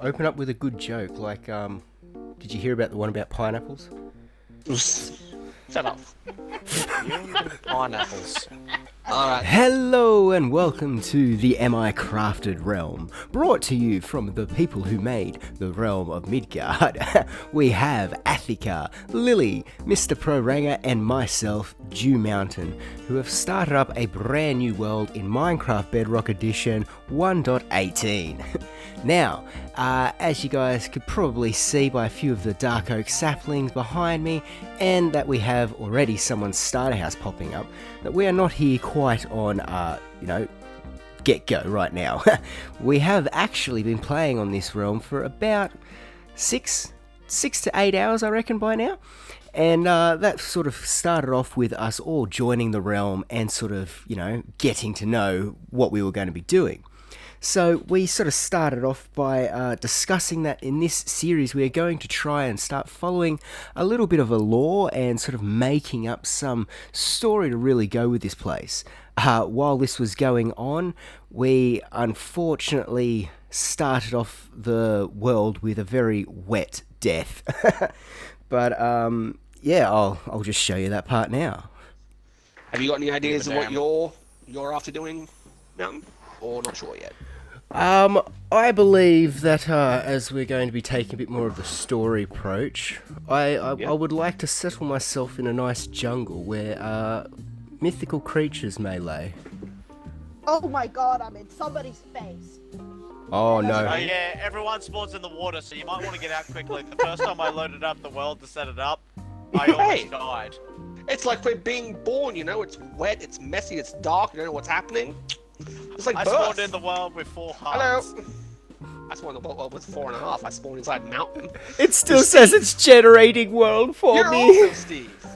Open up with a good joke, like, did you hear about the one about pineapples? Shut up. You pineapples. Alright. Hello and welcome to the M.I.Crafted realm, brought to you from the people who made the realm of Midgard. We have Athika, Lily, Mr. Proranger, and myself, Dew Mountain, who have started up a brand new world in Minecraft Bedrock Edition 1.18. Now, as you guys could probably see by a few of the dark oak saplings behind me, and that we have already someone's starter house popping up, that we are not here quite on, get-go right now. We have actually been playing on this realm for about 6 to 8 hours, I reckon, by now. And that sort of started off with us all joining the realm and sort of, getting to know what we were going to be doing. So we sort of started off by discussing that in this series we are going to try and start following a little bit of a lore and sort of making up some story to really go with this place. While this was going on, we unfortunately started off the world with a very wet death. But yeah, I'll just show you that part now. Have you got any ideas of what you're after doing, Mountain? Or not sure yet? I believe that as we're going to be taking a bit more of the story approach, I would like to settle myself in a nice jungle where mythical creatures may lay. Oh my god, I'm in somebody's face. Oh no. Oh yeah, everyone spawns in the water, so you might want to get out quickly. The first time I loaded up the world to set it up, I almost died. It's like we're being born, it's wet, it's messy, it's dark, you don't know what's happening. It's like I birth. spawned in the world with 4 hearts. Hello. I spawned in the world with 4.5. I spawned inside Mountain. It still says it's generating world for You're me. also Steve.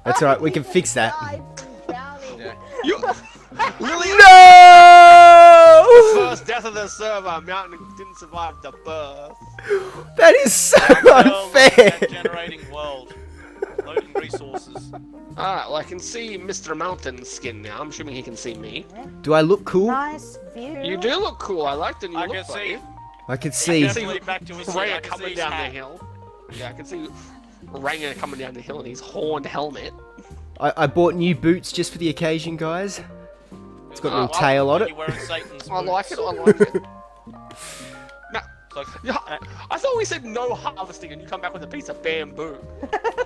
That's alright, we can fix that. I'm drowning. Yeah. You Lily. No! First death of the server. Mountain didn't survive the birth. That is so World, unfair. generating world. Loading resources. Alright, well I can see Mr. Mountain's skin now. I'm assuming he can see me. Do I look cool? Nice view. You do look cool. I like the new I look, can see. buddy. I can see. Definitely back to his Raya I can see coming his down the hat. hill. Yeah, I can see Raya coming down the hill in his horned helmet. I bought new boots just for the occasion, guys. It's got a little Why tail on are it. you wearing Satan's I like it. boots? I like it. Now, It's like, yeah, I thought we said no harvesting, and you come back with a piece of bamboo.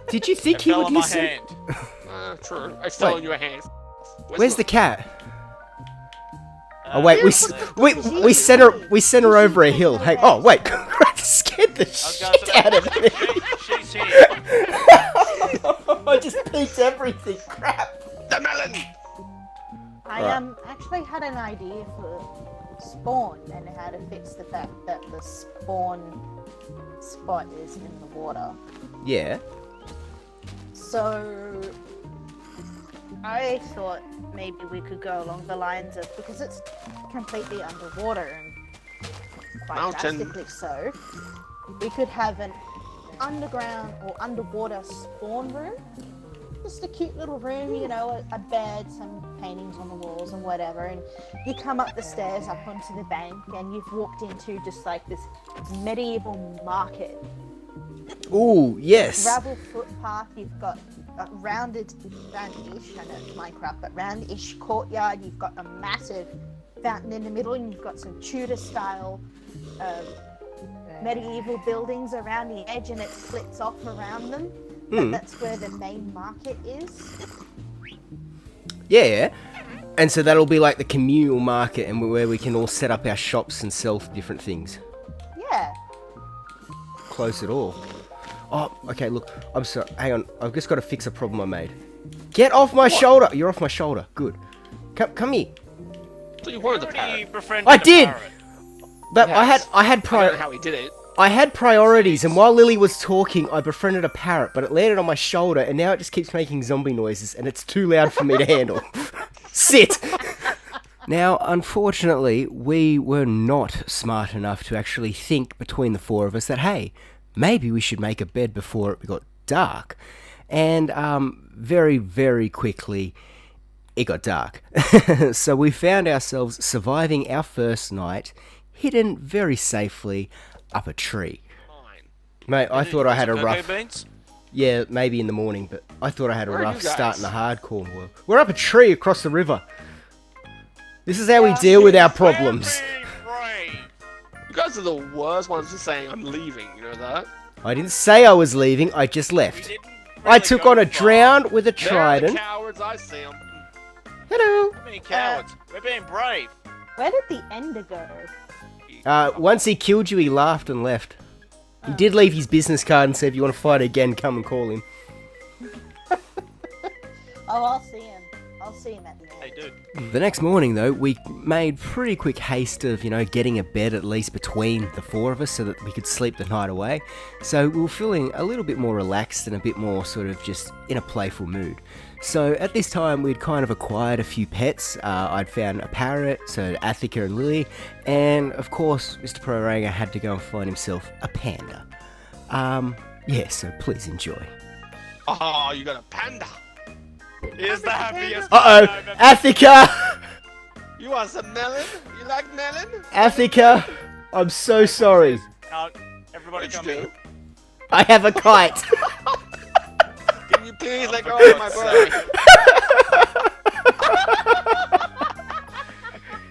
Did you think it he fell would in my listen? hand. True. It's still Wait. in your hands. Where's the cat? Uh, Oh wait, we yeah, sent her over a hill. Hey, oh wait, that scared the shit out of me. She's here. I just peeked everything. Crap. The melon. I actually had an idea for spawn and how to fix the fact that the spawn spot is in the water. Yeah. So I thought maybe we could go along the lines of, because it's completely underwater and quite Mountain. drastically so, we could have an underground or underwater spawn room. Just a cute little room, a bed, some paintings on the walls and whatever, and you come up the stairs up onto the bank and you've walked into just like this medieval market. Ooh, yes. Gravel footpath, you've got a roundish, I know it's Minecraft, but roundish courtyard, you've got a massive fountain in the middle, and you've got some Tudor style medieval buildings around the edge, and it splits off around them. But that's where the main market is. Yeah. And so that'll be like the communal market, and where we can all set up our shops and sell different things. Yeah. Close at all. Oh, okay, look. I'm sorry. Hang on. I've just got to fix a problem I made. Get off my shoulder. You're off my shoulder. Good. Come here. So you wanted the Already parrot. befriended I a did! parrot. But Yes. I had I don't know how he did it. I had priorities, and while Lily was talking, I befriended a parrot, but it landed on my shoulder, and now it just keeps making zombie noises, and it's too loud for me to handle. Sit! Now, unfortunately, we were not smart enough to actually think between the four of us that, hey, maybe we should make a bed before it got dark. And very, very quickly, it got dark. So we found ourselves surviving our first night, hidden very safely up a tree. Fine. Mate, I thought I had a Cocoa rough... beans? Yeah, maybe in the morning, but I thought I had a Where are rough you guys? start in the hardcore world. We're up a tree across the river. This is how we deal with our problems. Very brave. You guys are the worst ones for saying I'm leaving. You know that? I didn't say I was leaving, I just We left. didn't I really took go on a far. drown with a They're the trident. cowards. I see them. Hello. We're being cowards. We're being brave. Where did the ender go? Once he killed you, he laughed and left. He did leave his business card and said, if you want to fight again, come and call him. Oh, I'll see him. I'll see him at the end. Hey, dude. The next morning, though, we made pretty quick haste of, getting a bed at least between the four of us so that we could sleep the night away. So we were feeling a little bit more relaxed and a bit more sort of just in a playful mood. So at this time, we'd kind of acquired a few pets. I'd found a parrot, so Athika and Lily, and of course, Mr. Proranga had to go and find himself a panda. Yeah, so please enjoy. Oh, you got a panda. Here's the happiest. Uh-oh, man I've ever- Athika! You want some melon? You like melon? Athika, I'm so sorry. Everybody What did come you in. do? I have a kite. Can you please let go for of my God's bird?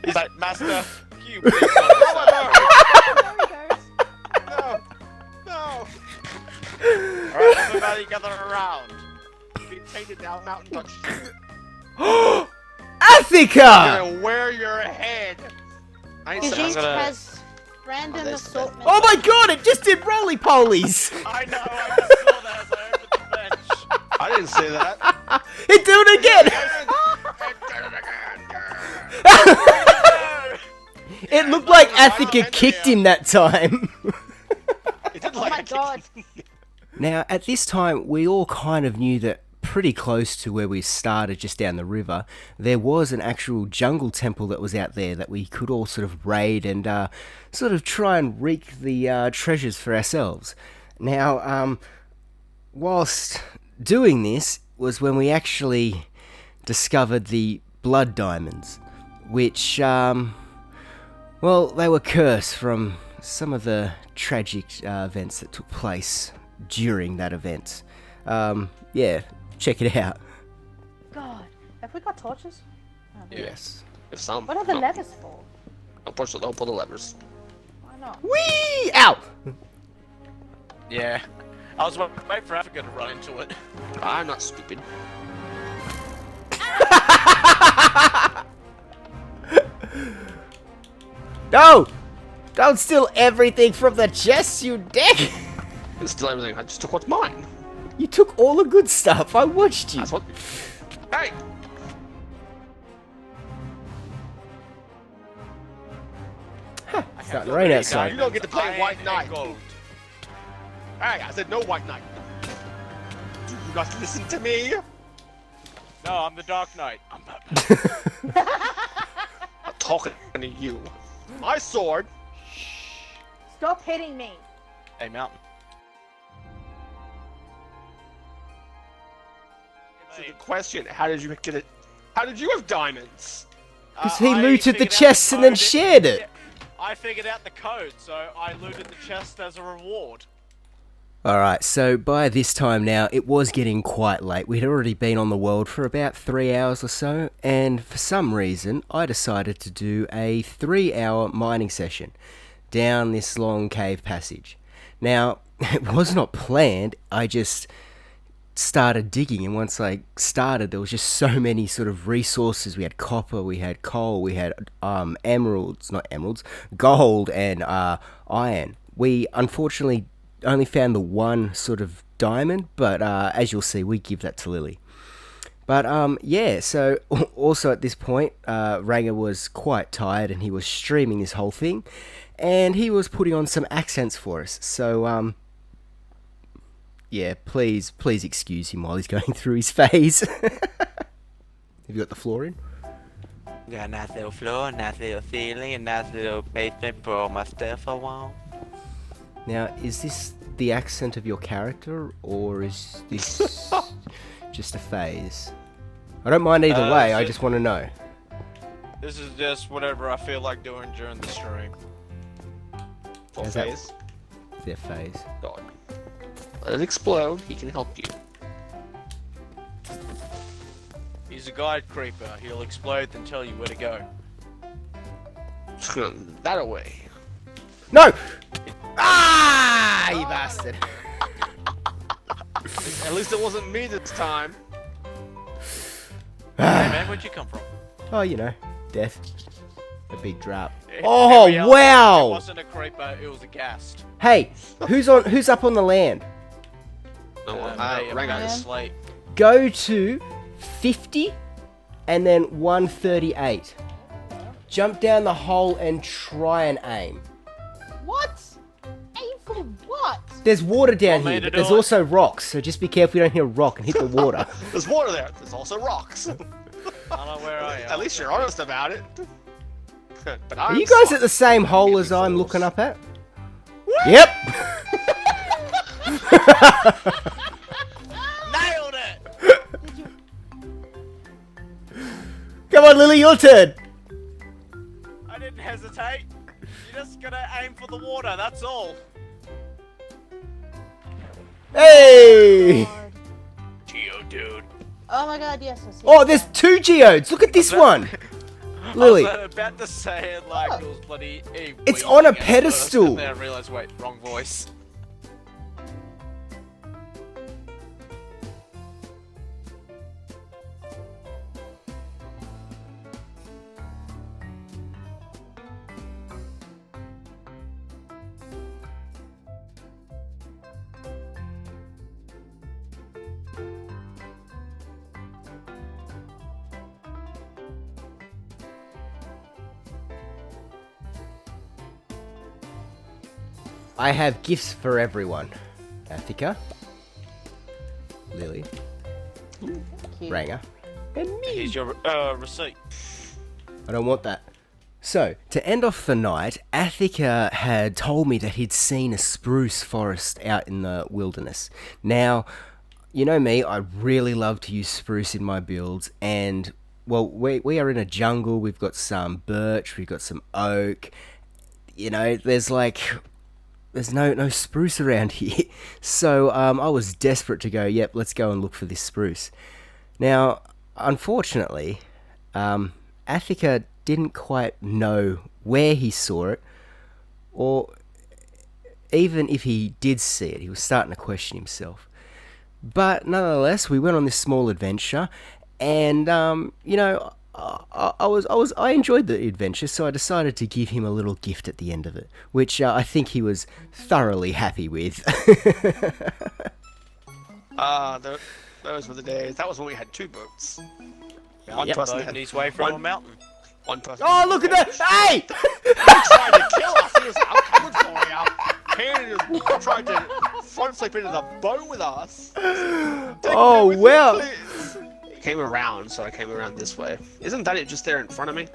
He's like, Master, can you please let us out?" There he goes. No. No. Alright, everybody gather around. Be taken down mountain touch. Athika! I'm gonna wear your head. I ain't His saying- each gonna- has random that's the best. assortment. Oh my god, it just did roly-polies! I know, I just saw that as I opened the bench. I didn't say that. It did it again! It looked like Athika kicked him that time. It did Oh like my a kick. god. Now, at this time, we all kind of knew that pretty close to where we started, just down the river, there was an actual jungle temple that was out there that we could all sort of raid and sort of try and wreak the treasures for ourselves. Now, whilst doing this was when we actually discovered the blood diamonds, which, well, they were cursed from some of the tragic events that took place during that event. Yeah, check it out. God. Have we got torches? Oh, Yes. If some. What are the no. levers for? Don't pull the levers. Why not? Whee! Ow! Yeah. I was waiting for Africa to run into it. I'm not stupid. No! Don't steal everything from the chest, you dick! It's still everything. I just took what's mine. You took all the good stuff. I watched you. That's what. Hey! It's starting to rain outside. You don't get to play Iron White and Knight. gold. Hey, I said no White Knight. Do you guys listen to me? No, I'm the Dark Knight. I'm Batman. I'm talking to you. My sword. Stop hitting me. Hey, Mountain. So the question: how did you get it? How did you have diamonds? Because he I looted the figured out chests and then code. shared it. I figured out the code, so I looted the chest as a reward. Alright, so by this time now, it was getting quite late. We'd already been on the world for about 3 hours or so, and for some reason, I decided to do a 3-hour mining session down this long cave passage. Now, it was not planned, I just started digging, and once I started, there was just so many sort of resources. We had copper, we had coal, we had gold and iron. We unfortunately only found the one sort of diamond, but as you'll see, we give that to Lily. But yeah, so also at this point, Ranga was quite tired and he was streaming this whole thing, and he was putting on some accents for us. So yeah, please excuse him while he's going through his phase. Have you got the floor in? Got a nice little floor, nice little ceiling, a nice little basement for all my stuff I want. Now, is this the accent of your character, or is this just a phase? I don't mind either way, I just want to know. This is just whatever I feel like doing during the stream. Full Is that- face. their phase. God. Let it explode. He can help you. He's a guide creeper. He'll explode and tell you where to go. That away. No! Ah, you bastard! At least it wasn't me this time. Hey man, where'd you come from? Oh, you know, death. A big drop. Oh wow! It wasn't a creeper, it was a ghast. Hey, who's up on the land? No, Mate, I'm Rango. going to sleep. Go to 50 and then 138. Jump down the hole and try and aim. What? Aim for what? There's water down Want me here, to but do there's it? also rocks, so just be careful you don't hit a rock and hit the water. There's water there. There's also rocks. I don't know where I am. At least you're honest about it. But Are you guys at the same hole as I'm looking up at? Yep! Nailed it! Did you? Come on, Lily, your turn! I didn't hesitate. You just gotta aim for the water, that's all. Hey! God. Geodude. Oh my god, yes, I see. Oh, there's 2 geodes! Look at this one! Lily. I was about to say it like it was bloody. It's on a weaving at pedestal. first, and then I realized, wait, wrong voice. I have gifts for everyone. Athika, Lily, Cute. Ranger, and me. Here's your receipt. I don't want that. So, to end off the night, Athika had told me that he'd seen a spruce forest out in the wilderness. Now, you know me, I really love to use spruce in my builds, and, well, we are in a jungle, we've got some birch, we've got some oak, you know, there's no spruce around here. So, I was desperate to go, yep, let's go and look for this spruce. Now, unfortunately, Athika didn't quite know where he saw it, or even if he did see it, he was starting to question himself. But nonetheless, we went on this small adventure, and you know, I enjoyed the adventure, so I decided to give him a little gift at the end of it, which I think he was thoroughly happy with. Those were the days. That was when we had 2 boats. One Yep. person Boating had his way from a mountain. one person. Oh, look at that! Hey! He tried to kill us. He was I'm coming for you. He tried to front flip into the boat with us. Oh, wow. He came around, so I came around this way. Isn't that it just there in front of me?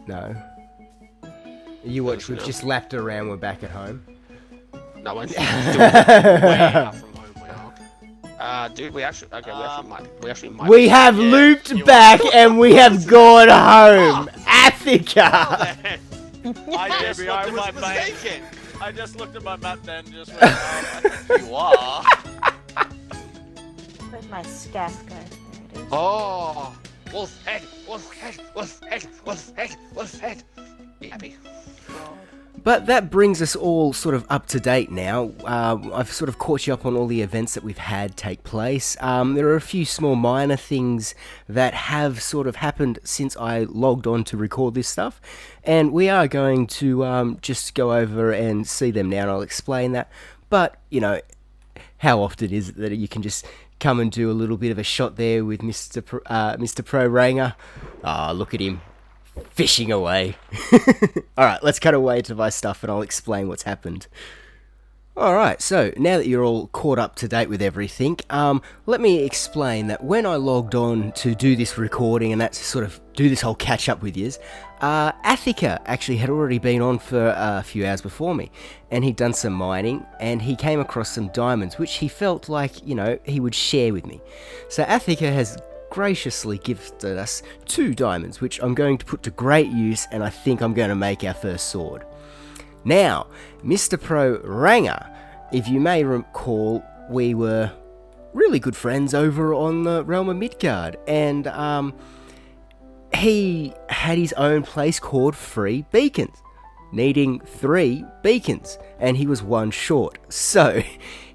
No. You watch, we've No. just lapped around, we're back at home. No, we're way out from home. We are. Dude, we actually might. We have Yeah, looped you back and we have gone home! Athika! I just Maybe looked I at was my mate. mistaken. I just looked at my map then and just went, I think you are. Where'd my scaff go? There it is. Oh, wolf head, wolf head, wolf head, wolf head, wolf head. Be happy. But that brings us all sort of up to date now. I've sort of caught you up on all the events that we've had take place. There are a few small minor things that have sort of happened since I logged on to record this stuff. And we are going to just go over and see them now, and I'll explain that. But, you know, how often is it that you can just come and do a little bit of a shot there with Mr. Pro Ranger? Ah, look at him. Fishing away. Alright, let's cut away to my stuff and I'll explain what's happened. Alright, so now that you're all caught up to date with everything, let me explain that when I logged on to do this recording and that's sort of do this whole catch up with yous, Athika actually had already been on for a few hours before me, and he'd done some mining and he came across some diamonds which he felt like, you know, he would share with me. So Athika has graciously gifted us 2 diamonds, which I'm going to put to great use, and I think I'm going to make our first sword. Now, Mr. Pro Ranger, if you may recall, we were really good friends over on the Realm of Midgard, and he had his own place called Free Beacons, needing 3 beacons, and he was 1 short. So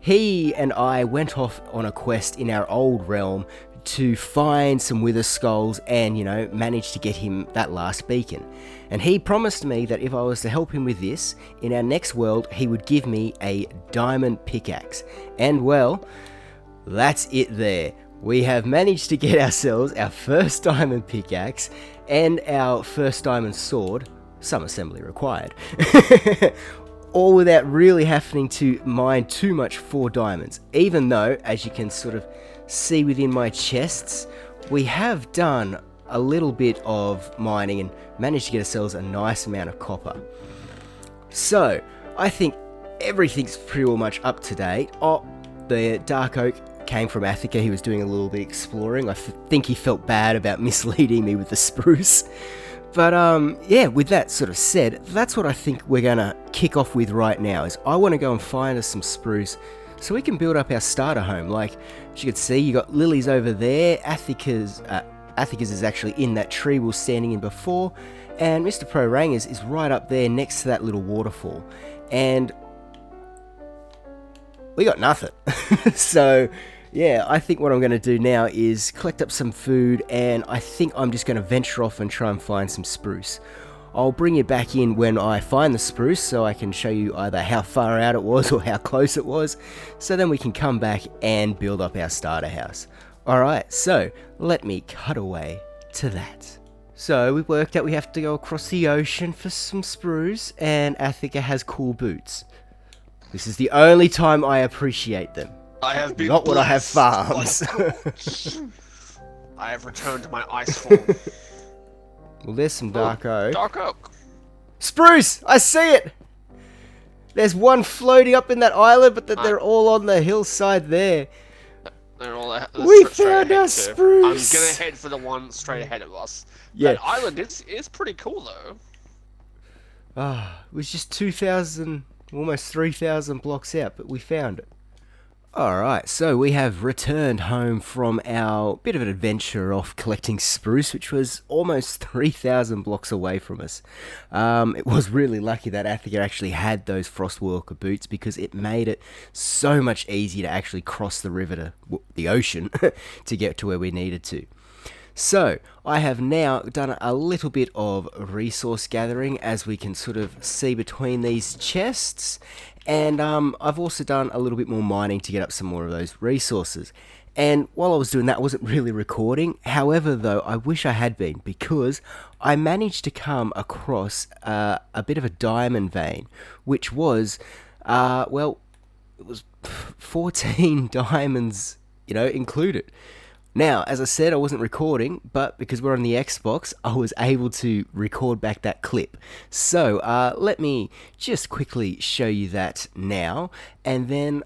he and I went off on a quest in our old realm to find some wither skulls and, manage to get him that last beacon. And he promised me that if I was to help him with this, in our next world, he would give me a diamond pickaxe. And well, that's it there. We have managed to get ourselves our first diamond pickaxe and our first diamond sword, some assembly required, all without really having to mine too much for diamonds, even though, as you can sort of see within my chests, we have done a little bit of mining and managed to get ourselves a nice amount of copper. So I think everything's pretty much up to date. Oh, the dark oak came from Athica. He was doing a little bit exploring. I think he felt bad about misleading me with the spruce. But yeah, with that sort of said, that's what I think we're gonna kick off with right now. Is I want to go and find us some spruce so we can build up our starter home. Like, as you can see, you got Lily's over there. Athica's is actually in that tree we were standing in before, and Mr. Pro Rangers is right up there next to that little waterfall. And we got nothing. So yeah, I think what I'm going to do now is collect up some food, and I think I'm just going to venture off and try and find some spruce. I'll bring you back in when I find the spruce so I can show you either how far out it was or how close it was, so then we can come back and build up our starter house. Alright, so let me cut away to that. So we worked out we have to go across the ocean for some spruce, and Athica has cool boots. This is the only time I appreciate them. I have been Not when I have farms. I have returned to my ice form. Well, there's some dark oak. Dark oak. Spruce! I see it! There's one floating up in that island, but they're all on the hillside there. They're all We found our spruce! I'm gonna head for the one straight ahead of us. Yeah. That island is pretty cool though. It was just 2,000, almost 3,000 blocks out, but we found it. Alright, so we have returned home from our bit of an adventure off collecting spruce, which was almost 3,000 blocks away from us. It was really lucky that Athica actually had those Frostwalker boots, because it made it so much easier to actually cross the river to the ocean to get to where we needed to. So, I have now done a little bit of resource gathering, as we can sort of see between these chests, and I've also done a little bit more mining to get up some more of those resources. And while I was doing that, I wasn't really recording. However, though, I wish I had been, because I managed to come across a bit of a diamond vein, which was, well, it was 14 diamonds, included. Now, as I said, I wasn't recording, but because we're on the Xbox, I was able to record back that clip. So, let me just quickly show you that now, and then,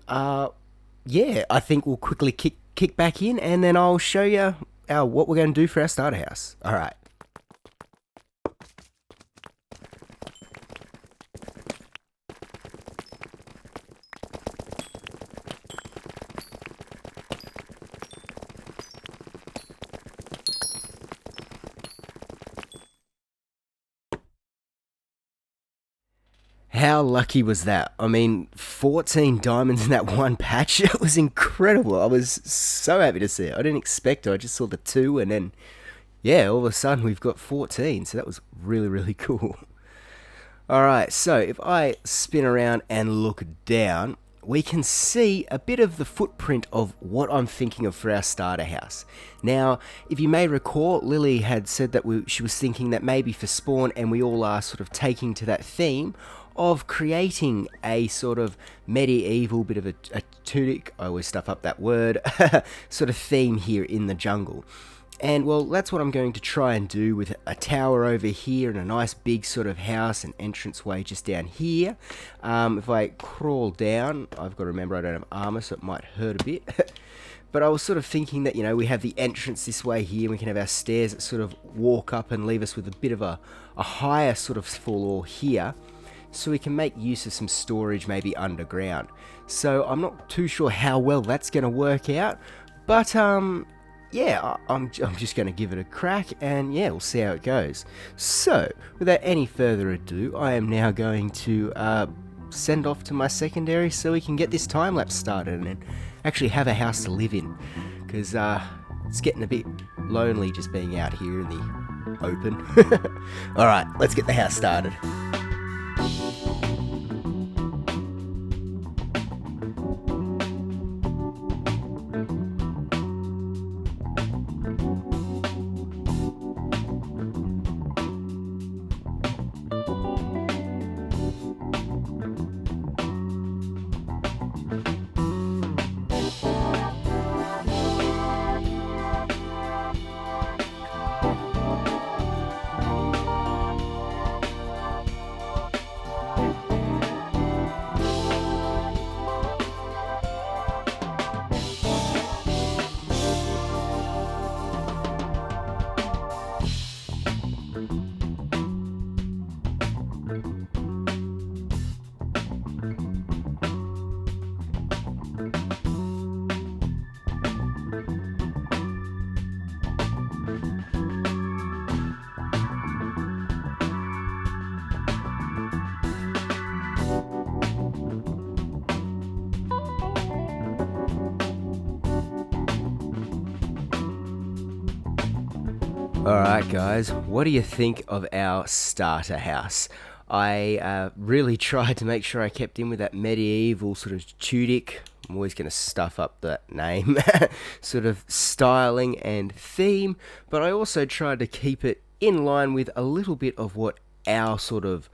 yeah, I think we'll quickly kick back in, and then I'll show you what we're going to do for our starter house. Alright. How lucky was that? I mean, 14 diamonds in that one patch. It was incredible. I was so happy to see it. I didn't expect it. I just saw the 2, and then, yeah, all of a sudden we've got 14. So that was really, really cool. Alright, so if I spin around and look down, we can see a bit of the footprint of what I'm thinking of for our starter house. Now, if you may recall, Lily had said that she was thinking that maybe for spawn, and we all are sort of taking to that theme, of creating a sort of medieval bit of a tunic, I always stuff up that word, sort of theme here in the jungle. And well, that's what I'm going to try and do with a tower over here and a nice big sort of house and entranceway just down here. If I crawl down, I've got to remember I don't have armor, so it might hurt a bit. But I was sort of thinking that, we have the entrance this way here, and we can have our stairs that sort of walk up and leave us with a bit of a higher sort of floor here, so we can make use of some storage maybe underground. So I'm not too sure how well that's going to work out, but yeah, I'm just going to give it a crack, and yeah, we'll see how it goes. So, without any further ado, I am now going to send off to my secondary so we can get this time-lapse started and actually have a house to live in, because it's getting a bit lonely just being out here in the open. Alright, let's get the house started. Alright guys, what do you think of our starter house? I really tried to make sure I kept in with that medieval sort of Tudic, I'm always going to stuff up that name, sort of styling and theme, but I also tried to keep it in line with a little bit of what our sort of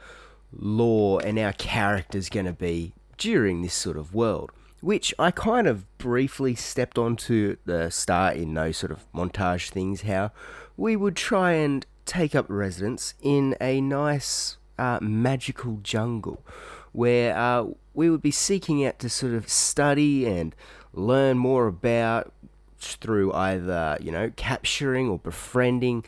lore and our character's going to be during this sort of world, which I kind of briefly stepped onto the start in those sort of montage things, how we would try and take up residence in a nice magical jungle where we would be seeking out to sort of study and learn more about through either, you know, capturing or befriending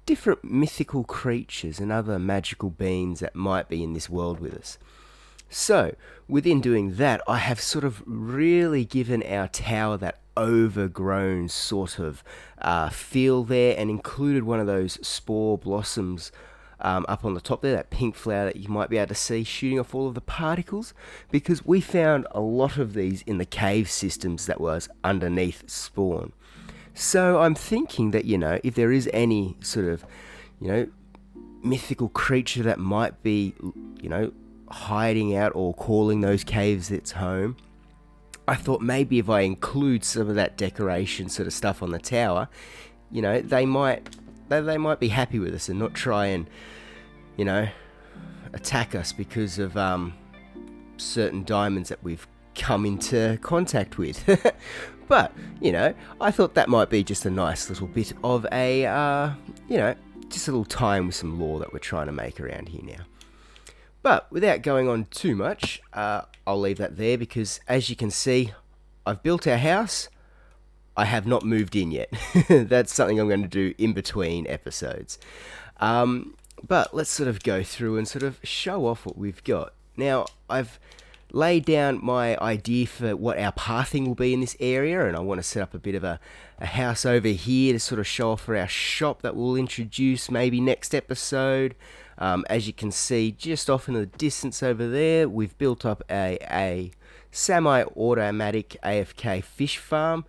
different mythical creatures and other magical beings that might be in this world with us. So, within doing that, I have sort of really given our tower that overgrown sort of feel there, and included one of those spore blossoms up on the top there, that pink flower that you might be able to see shooting off all of the particles, because we found a lot of these in the cave systems that was underneath spawn. So I'm thinking that, you know, if there is any sort of, you know, mythical creature that might be, you know, hiding out or calling those caves its home, I thought maybe if I include some of that decoration sort of stuff on the tower, you know, they might be happy with us and not try and, you know, attack us because of certain diamonds that we've come into contact with. But, you know, I thought that might be just a nice little bit of a, you know, just a little time with some lore that we're trying to make around here now. But without going on too much, I'll leave that there, because as you can see, I've built our house. I have not moved in yet. That's something I'm going to do in between episodes. But let's sort of go through and sort of show off what we've got. Now, I've laid down my idea for what our pathing will be in this area, and I want to set up a bit of a house over here to sort of show off for our shop that we'll introduce maybe next episode. As you can see, just off in the distance over there, we've built up a semi-automatic AFK fish farm,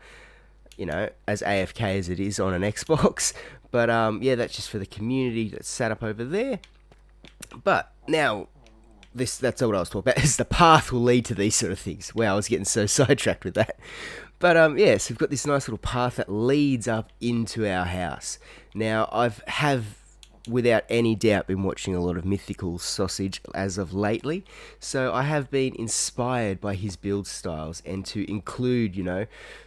you know, as AFK as it is on an Xbox. But yeah, that's just for the community that's set up over there. But now, that's all I was talking about, is the path will lead to these sort of things. Wow, I was getting so sidetracked with that. But yeah, so we've got this nice little path that leads up into our house. Now, have without any doubt been watching a lot of Mythical Sausage as of lately, so I have been inspired by his build styles, and to include, you know,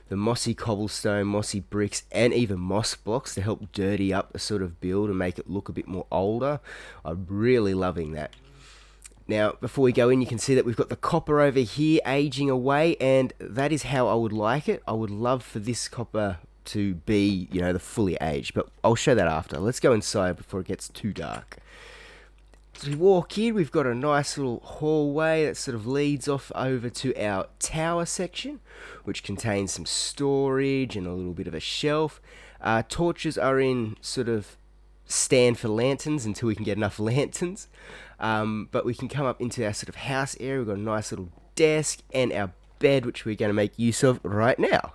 the mossy cobblestone, mossy bricks, and even moss blocks to help dirty up the sort of build and make it look a bit more older. I'm really loving that. Now, before we go in, you can see that we've got the copper over here aging away, and that is how I would like it. I would love for this copper to be, you know, the fully aged, but I'll show that after. Let's go inside before it gets too dark. As we walk in, we've got a nice little hallway that sort of leads off over to our tower section, which contains some storage and a little bit of a shelf. Torches are in sort of stand for lanterns until we can get enough lanterns. But we can come up into our sort of house area. We've got a nice little desk and our bed, which we're going to make use of right now.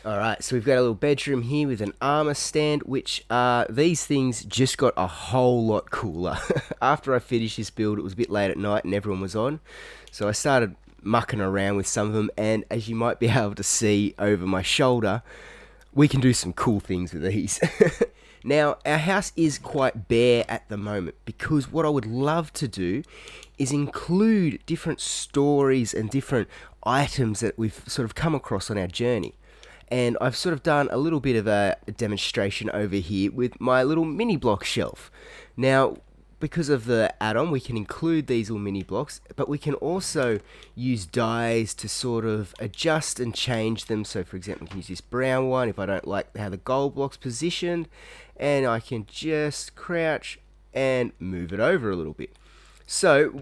Alright, so we've got a little bedroom here with an armor stand, which these things just got a whole lot cooler. After I finished this build, it was a bit late at night and everyone was on, so I started mucking around with some of them, and as you might be able to see over my shoulder, we can do some cool things with these. Now, our house is quite bare at the moment, because what I would love to do is include different stories and different items that we've sort of come across on our journey. And I've sort of done a little bit of a demonstration over here with my little mini block shelf. Now, because of the add-on, we can include these little mini blocks, but we can also use dies to sort of adjust and change them. So for example, we can use this brown one if I don't like how the gold block's positioned, and I can just crouch and move it over a little bit. So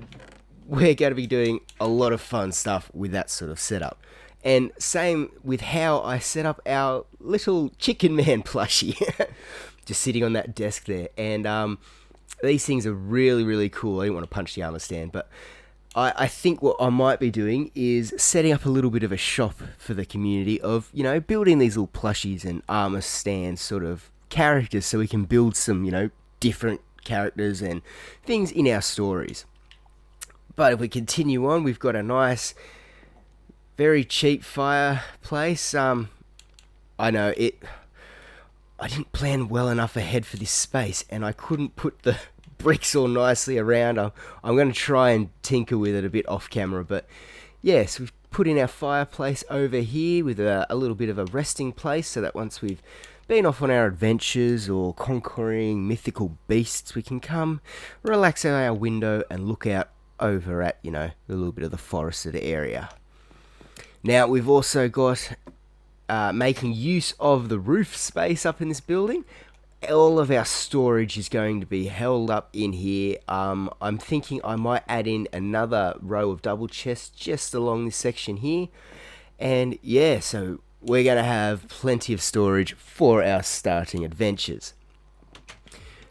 we're going to be doing a lot of fun stuff with that sort of setup. And same with how I set up our little chicken man plushie. Just sitting on that desk there. And these things are really, really cool. I didn't want to punch the armor stand, but I think what I might be doing is setting up a little bit of a shop for the community of, you know, building these little plushies and armor stand sort of characters, so we can build some, you know, different characters and things in our stories. But if we continue on, we've got a nice, very cheap fireplace. I know I didn't plan well enough ahead for this space, and I couldn't put the bricks all nicely around. I'm going to try and tinker with it a bit off camera, but yes, we've put in our fireplace over here with a little bit of a resting place, so that once we've been off on our adventures or conquering mythical beasts, we can come relax out our window and look out over at, you know, a little bit of the forested area. Now, we've also got making use of the roof space up in this building. All of our storage is going to be held up in here. I'm thinking I might add in another row of double chests just along this section here. And yeah, so we're going to have plenty of storage for our starting adventures.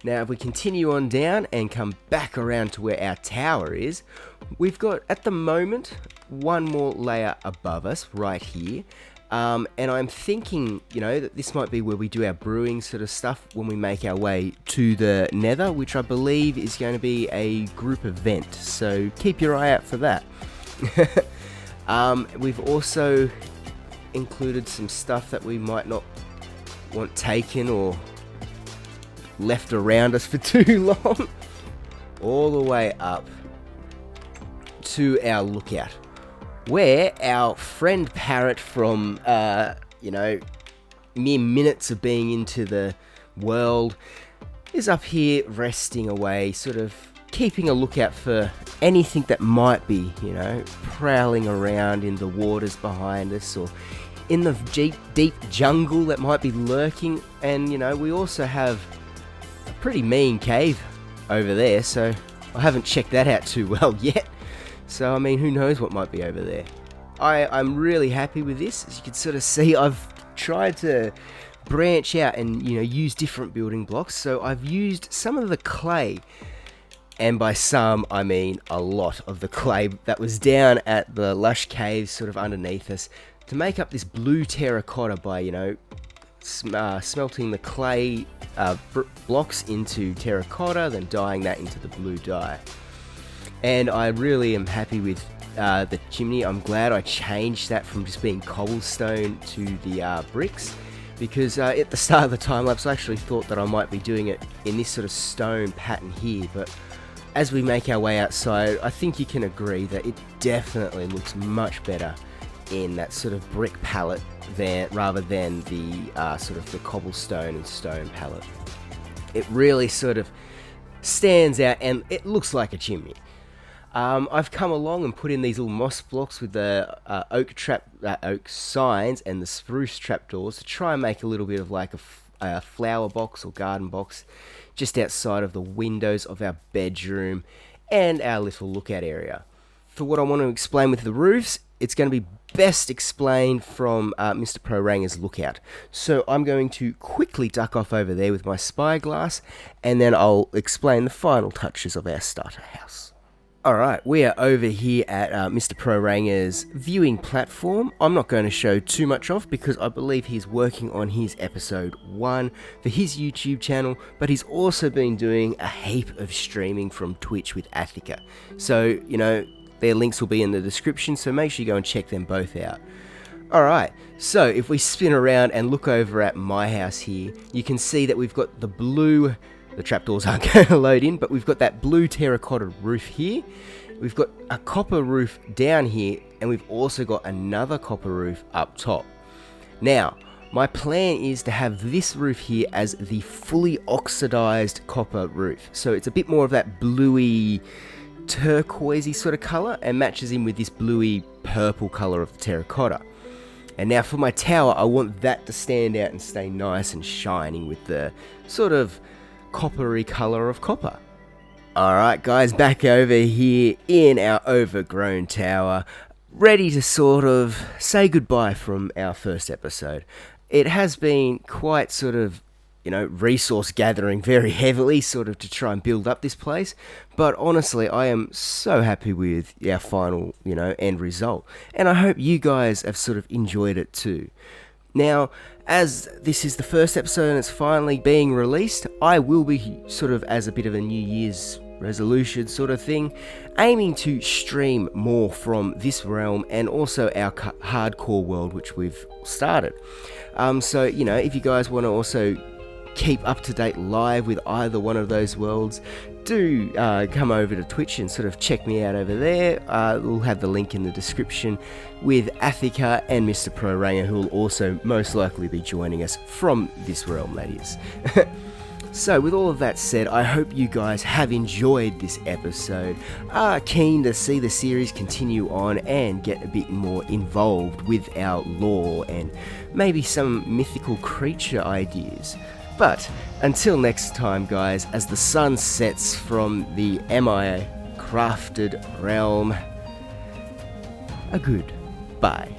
Now, if we continue on down and come back around to where our tower is, we've got, at the moment, one more layer above us right here. And I'm thinking, you know, that this might be where we do our brewing sort of stuff when we make our way to the Nether, which I believe is going to be a group event. So keep your eye out for that. We've also included some stuff that we might not want taken or left around us for too long. All the way up to our lookout, where our friend Parrot from, you know, mere minutes of being into the world is up here resting away, sort of keeping a lookout for anything that might be, you know, prowling around in the waters behind us or in the deep jungle that might be lurking. And, you know, we also have a pretty mean cave over there, so I haven't checked that out too well yet. So, I mean, who knows what might be over there. I'm really happy with this. As you can sort of see, I've tried to branch out and, you know, use different building blocks. So I've used some of the clay, and by some, I mean a lot of the clay that was down at the lush caves sort of underneath us, to make up this blue terracotta by, you know, smelting the clay blocks into terracotta, then dyeing that into the blue dye. And I really am happy with the chimney. I'm glad I changed that from just being cobblestone to the bricks, because at the start of the time lapse I actually thought that I might be doing it in this sort of stone pattern here, but as we make our way outside, I think you can agree that it definitely looks much better in that sort of brick palette rather than the sort of the cobblestone and stone palette. It really sort of stands out and it looks like a chimney. I've come along and put in these little moss blocks with the oak signs and the spruce trapdoors to try and make a little bit of like a flower box or garden box just outside of the windows of our bedroom and our little lookout area. For what I want to explain with the roofs, it's going to be best explained from Mr. Pro Ranger's lookout. So I'm going to quickly duck off over there with my spyglass, and then I'll explain the final touches of our starter house. Alright, we are over here at Mr. Pro Ranger's viewing platform. I'm not going to show too much off because I believe he's working on his episode 1 for his YouTube channel, but he's also been doing a heap of streaming from Twitch with Athica. So, you know, their links will be in the description, so make sure you go and check them both out. Alright, so if we spin around and look over at my house here, you can see that we've got the blue, the trapdoors aren't going to load in, but we've got that blue terracotta roof here. We've got a copper roof down here, and we've also got another copper roof up top. Now, my plan is to have this roof here as the fully oxidized copper roof. So it's a bit more of that bluey, turquoisey sort of color and matches in with this bluey purple color of the terracotta. And now for my tower, I want that to stand out and stay nice and shining with the sort of coppery color of copper. Alright guys, back over here in our overgrown tower, ready to sort of say goodbye from our first episode. It has been quite sort of, you know, resource gathering very heavily, sort of to try and build up this place. But honestly, I am so happy with our final, you know, end result. And I hope you guys have sort of enjoyed it too. Now, as this is the first episode and it's finally being released, I will be sort of as a bit of a New Year's resolution sort of thing, aiming to stream more from this realm and also our hardcore world which we've started. So, you know, if you guys want to also keep up to date live with either one of those worlds, do come over to Twitch and sort of check me out over there. We'll have the link in the description with Athica and Mr. Pro Ranger, who will also most likely be joining us from this realm, that is. So with all of that said, I hope you guys have enjoyed this episode, are keen to see the series continue on and get a bit more involved with our lore and maybe some mythical creature ideas. But until next time guys, as the sun sets from the M.I.Crafted realm, a good bye.